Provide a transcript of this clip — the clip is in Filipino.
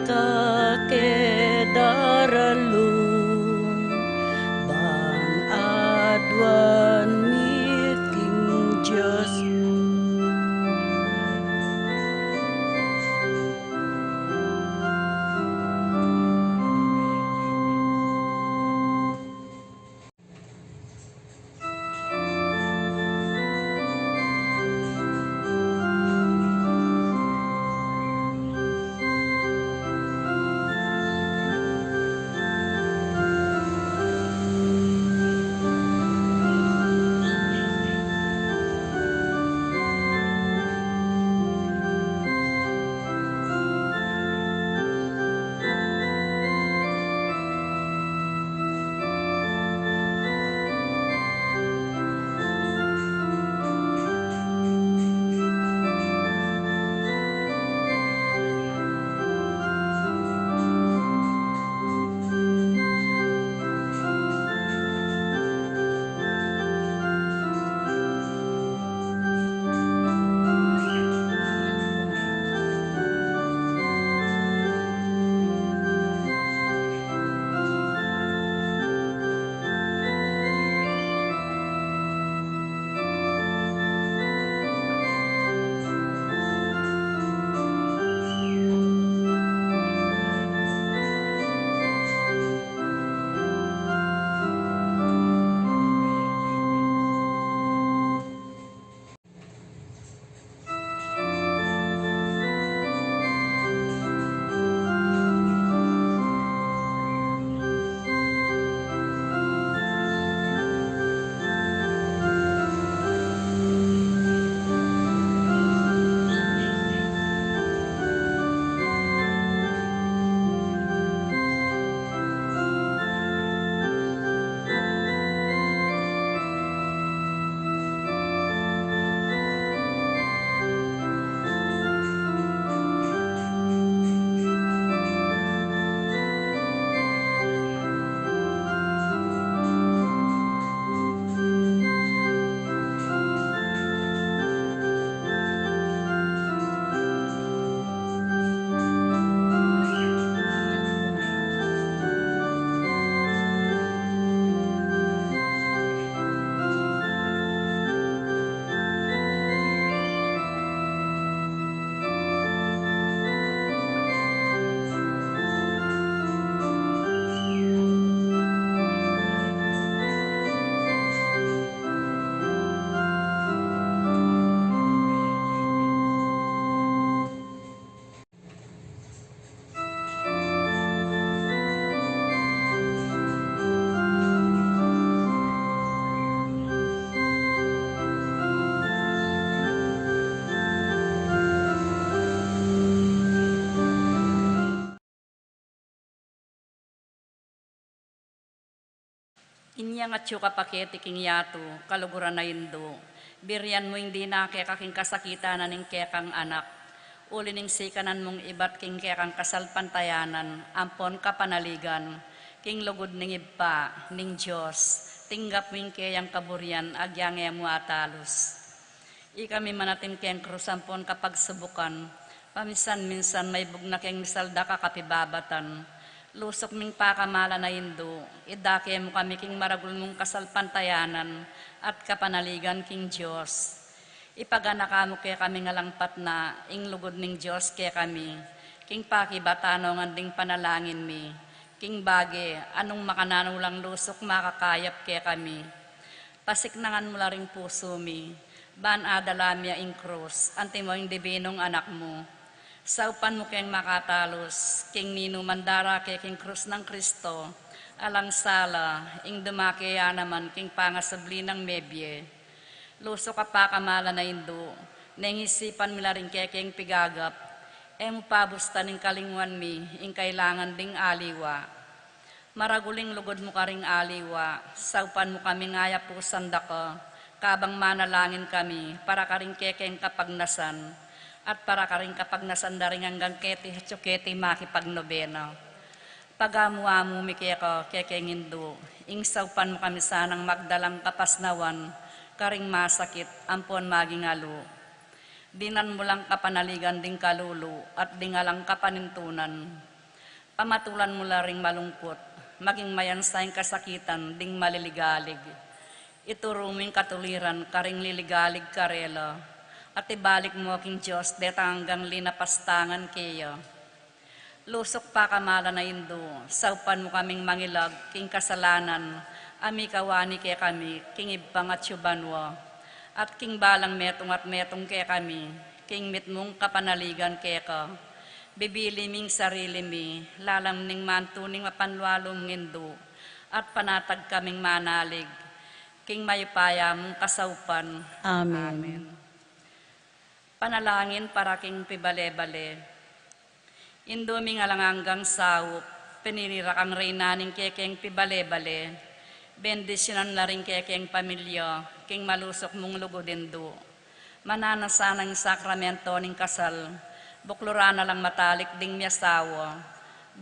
kakedaralun bang adwan mi King Diyos. Inya nga tsuka paketi king yato, kaluguran na indo. Biryan mo hindi na kekaking kasakitan ning kekang anak. Uli ning sikanan mong ibat king kekang kasalpantayanan, ampon kapanaligan. King lugod ning iba, ning Diyos, tinggap ming kayang kaburian, agyang mo atalos. Ikami manatin kayang krusampon kapag subukan, paminsan-minsan may bugna kayang misalda ka kapibabatan. Lusok ming pakamala na indo, idake mo kami king maragul mong kasalpantayanan at kapanaligan king Diyos. Ipaganaka mo kaya kami ngalangpat na ing lugod ning Diyos kaya kami, king pakibatano ng ding panalangin mi, king bage anong makananulang lusok makakayap kaya kami. Pasiknangan mo la ring puso mi, ban adalamya ing krus, anti mo ing dibinong anak mo. Saupan mo kayang makatalos, king nino mandara kay king krus ng Kristo, alang sala, ing dumakaya naman king pangasabli ng mebye. Luso ka pa kamala na indo, nangisipan mila rin kay king pigagap, mo pabusta ning kalingwan mi, ing kailangan ding aliwa. Maraguling lugod mo ka ring aliwa, saupan mo kami ngaya po sandaka, kabang manalangin kami, para ka rin kekeng kapagnasan, at para ka rin kapagnasan na rin hanggang keti hatsuketi makipagnobena. Pagamuamu mi kekeng indo, ing saupan mo kami sanang magdalang kapasnawan, karing masakit, ampon maging alo. Dinan mo lang kapanaligan ding kalulu at dingalang kapanintunan. Pamatulan mo la ring malungkot, maging mayansayang kasakitan ding maliligalig. Ituruming katuliran karing liligalig karela, at ibalik mo king Diyos deta hanggang linapastangan kaya. Lusok pa kamala na indo, saupan mo kaming mangilag, king kasalanan, ami kawani kaya kami, king ibang at yubanwa, at king balang metong at metong kaya kami, king mitmong kapanaligan kaya ka. Bibili ming sarili mi, lalam ning mantuning mapanwalong ngindo, at panatag kaming manalig, king mayupaya mong kasaupan. Amen. Panalangin para king pibale-bale. Indumi nga lang hanggang saup, pinirira kang reynaning kekeng pibale-bale, bendisyonan na rin kekeng pamilya, king malusok mong lugodindo. Mananasanang sakramento ning kasal, buklura na lang matalik ding miyasawa,